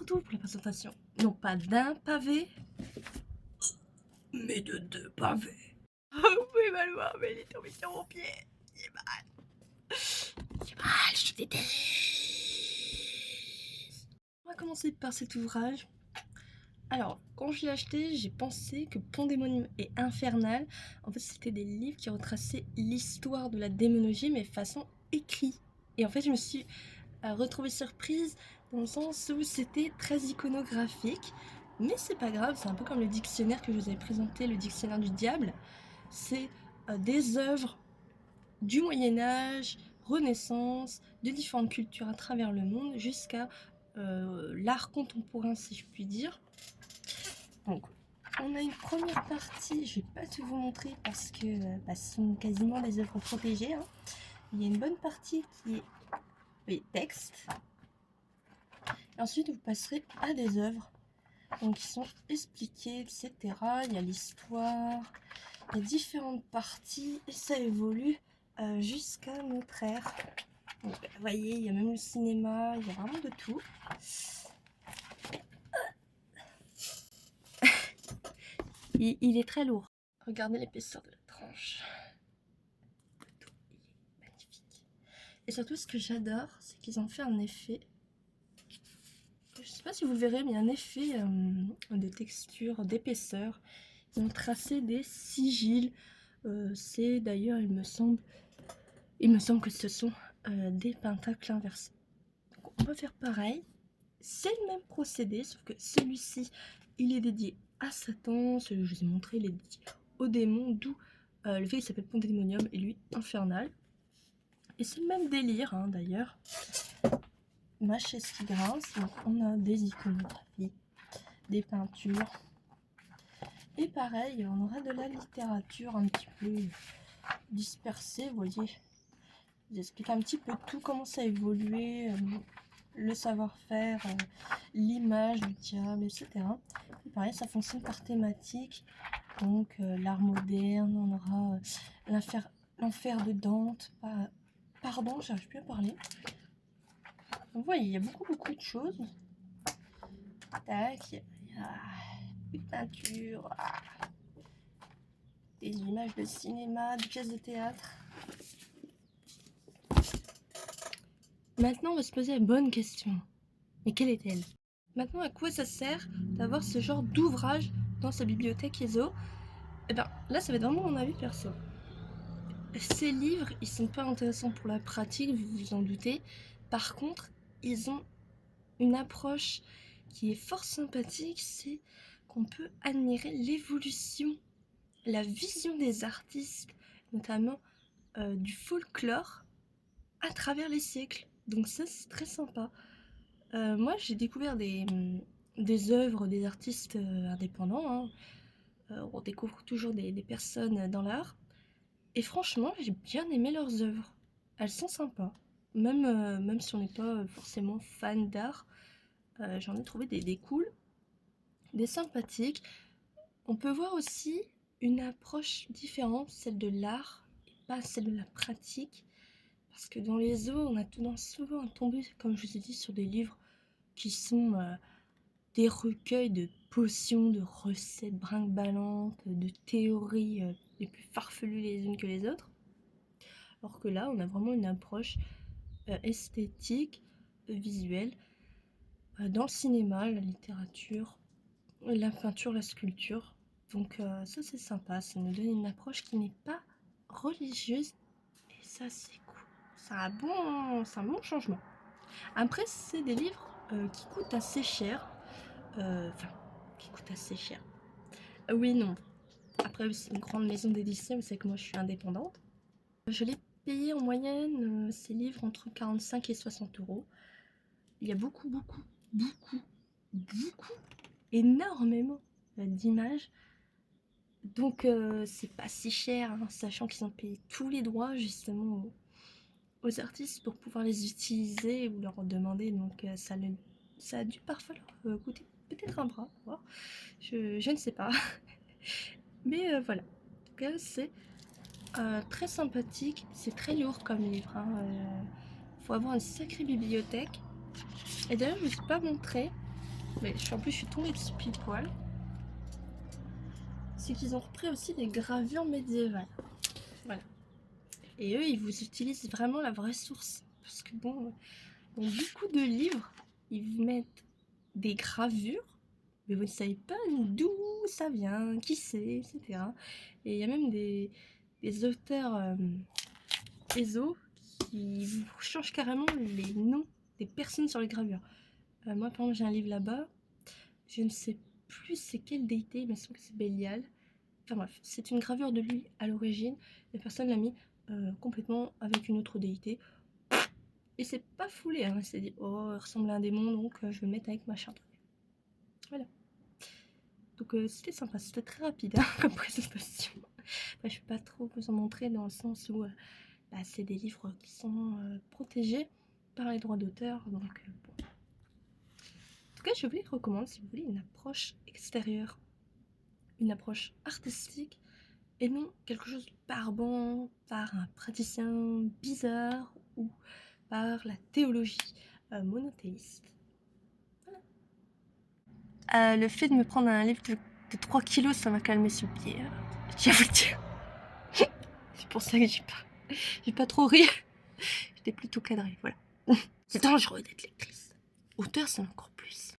retrouve pour la présentation, non pas d'un pavé, mais de 2 pavés. Vous pouvez mal voir, mais il est tombé sur mon pied. J'ai mal. J'ai mal, je déteste. On va commencer par cet ouvrage. Alors, quand je l'ai acheté, j'ai pensé que Pandémonium et Infernal, en fait, c'était des livres qui retraçaient l'histoire de la démonologie, mais façon écrit. Et en fait, je me suis retrouvée surprise dans le sens où c'était très iconographique. Mais c'est pas grave, c'est un peu comme le dictionnaire que je vous avais présenté, le dictionnaire du diable. C'est des œuvres du Moyen-Âge, Renaissance, de différentes cultures à travers le monde, jusqu'à l'art contemporain, si je puis dire. Donc, on a une première partie, je vais pas tout vous montrer parce que ce sont quasiment des œuvres protégées. Hein. Il y a une bonne partie qui est les textes. Et ensuite, vous passerez à des œuvres donc, qui sont expliquées, etc. Il y a l'histoire, il y a différentes parties et ça évolue jusqu'à notre ère. Donc, vous voyez, il y a même le cinéma, il y a vraiment de tout. Il est très lourd. Regardez l'épaisseur de la tranche. Il est magnifique. Et surtout, ce que j'adore, c'est qu'ils ont fait un effet. Je sais pas si vous le verrez, mais il y a un effet de texture, d'épaisseur. Ils ont tracé des sigils. C'est d'ailleurs, il me semble que ce sont des pentacles inversés. Donc, on va faire pareil. C'est le même procédé, sauf que celui-ci, il est dédié à Satan. Celui que je vous ai montré, il est dédié au démon, d'où le fait qu'il s'appelle Pandémonium et lui Infernal. Et c'est le même délire, hein, d'ailleurs. Ma chaise qui grince, donc on a des iconographies, des peintures. Et pareil, on aura de la littérature un petit peu dispersée, vous voyez. J'explique un petit peu tout, comment ça a évolué, le savoir-faire, l'image du diable, etc. Et pareil, ça fonctionne par thématique. Donc l'art moderne, on aura l'enfer de Dante. Pardon, j'arrive plus à parler. Vous voyez, il y a beaucoup de choses. Tac, il y a une peinture, des images de cinéma, des pièces de théâtre. Maintenant, on va se poser la bonne question. Mais quelle est-elle? Maintenant, à quoi ça sert d'avoir ce genre d'ouvrage dans sa bibliothèque ISO? Eh bien, là, ça va être vraiment mon avis perso. Ces livres, ils sont pas intéressants pour la pratique, vous vous en doutez. Par contre, ils ont une approche qui est fort sympathique, c'est qu'on peut admirer l'évolution, la vision des artistes, notamment du folklore, à travers les siècles. Donc ça, c'est très sympa. Moi, j'ai découvert des œuvres, des artistes indépendants. Hein. On découvre toujours des personnes dans l'art. Et franchement, j'ai bien aimé leurs œuvres. Elles sont sympas. Même si on n'est pas forcément fan d'art, j'en ai trouvé des cools, des sympathiques. On peut voir aussi une approche différente, celle de l'art, et pas celle de la pratique. Parce que dans les eaux, on a tendance souvent à tomber, comme je vous ai dit, sur des livres qui sont des recueils de potions, de recettes brinque-ballantes, de théories les plus farfelues les unes que les autres. Alors que là, on a vraiment une approche esthétique, visuelle, dans le cinéma, la littérature, la peinture, la sculpture. Donc ça c'est sympa, ça nous donne une approche qui n'est pas religieuse et ça c'est cool. C'est un bon changement. Après c'est des livres qui coûtent assez cher. Qui coûtent assez cher. Oui, non. Après c'est une grande maison d'édition, vous savez que moi je suis indépendante. Je l'ai payé en moyenne ces livres entre 45 et 60 euros. Il y a beaucoup, énormément d'images. Donc c'est pas si cher, hein, sachant qu'ils ont payé tous les droits justement aux artistes pour pouvoir les utiliser ou leur demander. Donc ça a dû parfois leur coûter peut-être un bras, je ne sais pas. Mais voilà, en tout cas c'est très sympathique, c'est très lourd comme livre. Faut avoir une sacrée bibliothèque. Et d'ailleurs je ne vous ai pas montré, Mais en plus, je suis tombée dessus pile poil. C'est qu'ils ont repris aussi des gravures médiévales. Voilà. Et eux, ils vous utilisent vraiment la vraie source. Parce que bon, dans beaucoup de livres, ils vous mettent des gravures, mais vous ne savez pas d'où ça vient, qui c'est, etc. Et il y a même des auteurs ESO qui vous changent carrément les noms des personnes sur les gravures. Moi, par exemple, j'ai un livre là-bas, je ne sais plus c'est quelle déité, mais il me semble que c'est Bélial. Enfin bref, c'est une gravure de lui à l'origine, la personne l'a mis complètement avec une autre déité. Et c'est pas foulé, hein. C'est dit, oh, il ressemble à un démon, donc je vais le mettre avec machin truc. Voilà. Donc c'était sympa, c'était très rapide hein, comme présentation. Enfin, je vais pas trop vous en montrer dans le sens où bah, c'est des livres qui sont protégés par les droits d'auteur, donc bon. En tout cas, je vous les recommande si vous voulez une approche extérieure, une approche artistique, et non quelque chose de barbant par un praticien bizarre ou par la théologie monothéiste. Voilà. Le fait de me prendre un livre de 3 kilos, ça m'a calmé sur le pied. Je tiens à vous le dire. C'est pour ça que j'ai pas trop ri. J'étais plutôt cadrée, voilà. C'est dangereux d'être lectrice. Auteur, c'est encore plus.